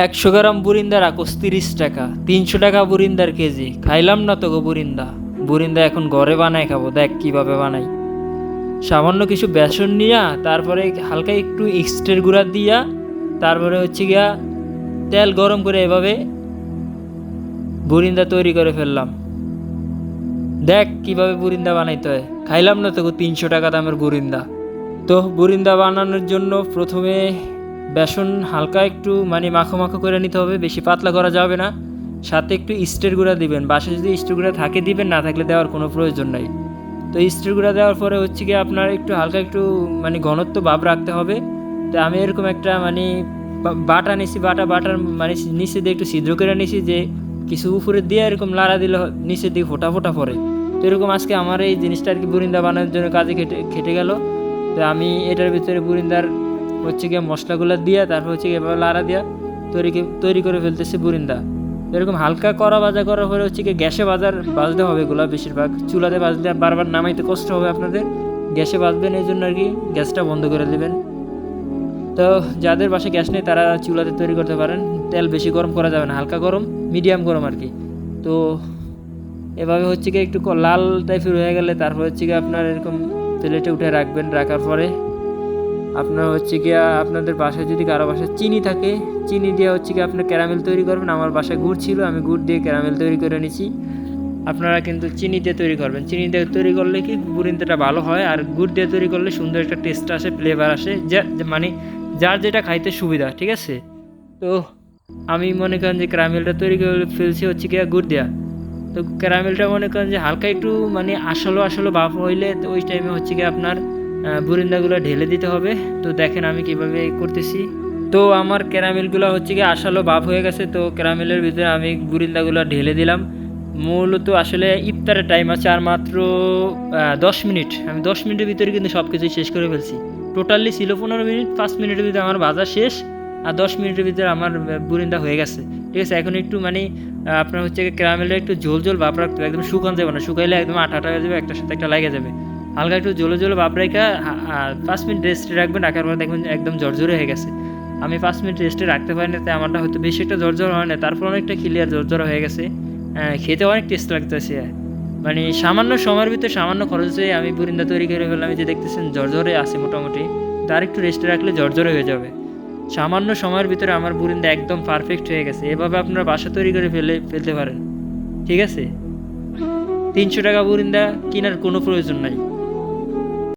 100 গ্রাম বুরিন্দা রাখোস 30 টাকা, 300 টাকা বুরিন্দার কেজি। খাইলাম না তো গো বুরিন্দা। বুরিন্দা এখন ঘরে বানাই খাবো, দেখ কিভাবে বানাই। সামান্য কিছু বেসন নিয়া, তারপরে হালকা একটু ইস্টের গুঁড়া দিয়া, তারপরে হচ্ছে গিয়া তেল গরম করে এভাবে বুরিন্দা তৈরি করে ফেললাম। দেখ কিভাবে বুরিন্দা বানাইতে হয়। খাইলাম না তো গো 300 টাকা দামের বুরিন্দা। তো বুরিন্দা বানানোর জন্য প্রথমে বেসন হালকা একটু মাখো মাখো করে নিতে হবে, বেশি পাতলা করা যাবে না। সাথে একটু ইস্টের গুঁড়া দিবেন, বাসায় যদি ইস্টের গুঁড়া থাকে দিবেন, না থাকলে দেওয়ার কোনো প্রয়োজন নাই। তো ইস্টের গুঁড়া দেওয়ার পরে হচ্ছে কি আপনার একটু হালকা একটু ঘনত্ব ভাব রাখতে হবে। তো আমি এরকম একটা বাটা নিছি, বাটার নিচে দিয়ে একটু ছিদ্র করে নিছি, যে কিছু উপরে দিয়ে এরকম লাড়া দিলে নিচের দিকে ফোটা ফোটা পড়ে। তো এরকম আজকে আমার এই জিনিসটা আর কি বুরিন্দা বানানোর জন্য কাজে খেটে গেল। তো আমি এটার ভিতরে বুরিন্দার হচ্ছে গিয়ে মশলাগুলো দিয়া, তারপর হচ্ছে গিয়ে এভাবে লাড়া দিয়া তৈরি করে ফেলতেছে বুরিন্দা। এরকম হালকা করা ভাজা করার পরে হচ্ছে কি গ্যাসে ভাজতে হবে এগুলো। বেশিরভাগ চুলাতে ভাজলে বারবার নামাইতে কষ্ট হবে আপনাদের। গ্যাসে ভাজবেন, এই জন্য আর কি গ্যাসটা বন্ধ করে দেবেন। তো যাদের বাসায় গ্যাস নেই তারা চুলাতে তৈরি করতে পারেন। তেল বেশি গরম করা যাবে না, হালকা গরম, মিডিয়াম গরম আর কি। তো এভাবে হচ্ছে কি একটু লাল টাইপের হয়ে গেলে তারপর হচ্ছে কি আপনার এরকম প্লেটে উঠে রাখবেন। রাখার পরে আপনার হচ্ছে গিয়া আপনাদের বাসায় যদি কারো বাসায় চিনি থাকে, চিনি দিয়ে হচ্ছে কি আপনার ক্যারামেল তৈরি করবেন। আমার বাসায় গুড় ছিল, আমি গুড় দিয়ে ক্যারামেল তৈরি করে নিছি। আপনারা কিন্তু চিনি দিয়ে তৈরি করবেন। চিনি দিয়ে তৈরি করলে কি বুরিন্দাটা ভালো হয়, আর গুড় দিয়ে তৈরি করলে সুন্দর একটা টেস্ট আসে, ফ্লেভার আসে, যার যেটা খাইতে সুবিধা। ঠিক আছে? তো আমি মনে করেন যে ক্যারামেলটা তৈরি করে ফেলছি হচ্ছে গিয়া গুড় দেওয়া। তো ক্যারামেলটা মনে করেন যে হালকা একটু আসলো ভাপ হইলে, তো ওই টাইমে হচ্ছে গিয়ে আপনার বুরিন্দাগুলো ঢেলে দিতে হবে। তো দেখেন আমি কিভাবে করতেছি। তো আমার ক্যারামেলগুলো হচ্ছে গিয়ে আসালো ভাপ হয়ে গেছে। তো ক্যারামেলের ভিতরে আমি বুরিন্দাগুলো ঢেলে দিলাম। মূলত আসলে ইফতারের টাইম আছে আর মাত্র 10 মিনিট। আমি 10 মিনিটের ভিতরে কিন্তু সব কিছুই শেষ করে ফেলছি। টোটালি ছিল 15 মিনিট, 5 মিনিটের ভিতরে আমার ভাজা শেষ, আর 10 মিনিটের ভিতরে আমার বুরিন্দা হয়ে গেছে। ঠিক আছে? এখন একটু আপনার হচ্ছে ক্যারামেলটা একটু ঝোল ভাব রাখতে হবে, একদম শুকান যাবে না। শুকাইলে একদম আঠা হয়ে যাবে, একটার সাথে একটা লেগে যাবে। হালকা একটু ঝোলো ভাব রেখে 5 মিনিট রেস্টে রাখবেন। রাখার পর দেখবেন একদম ঝরঝরে হয়ে গেছে। আমি 5 মিনিট রেস্টে রাখতে পারি না, তাই আমারটা হয়তো বেশি একটা ঝরঝর হয় না, তারপর অনেকটা ক্লিয়ার ঝরঝর হয়ে গেছে। খেতে অনেক টেস্ট লাগতেছে। সামান্য সময়ের ভিতরে সামান্য খরচে আমি বুরিন্দা তৈরি করে ফেললাম। যে দেখতেছেন ঝরঝরে আছে মোটামুটি, তার একটু রেস্টে রাখলে ঝরঝরে হয়ে যাবে। সামান্য সময়ের ভিতরে আমার বুরিন্দা একদম পারফেক্ট হয়ে গেছে। এভাবে আপনারা বাসা তৈরি করে ফেলতে পারেন। ঠিক আছে? 300 টাকা বুরিন্দা কেনার কোনো প্রয়োজন নাই।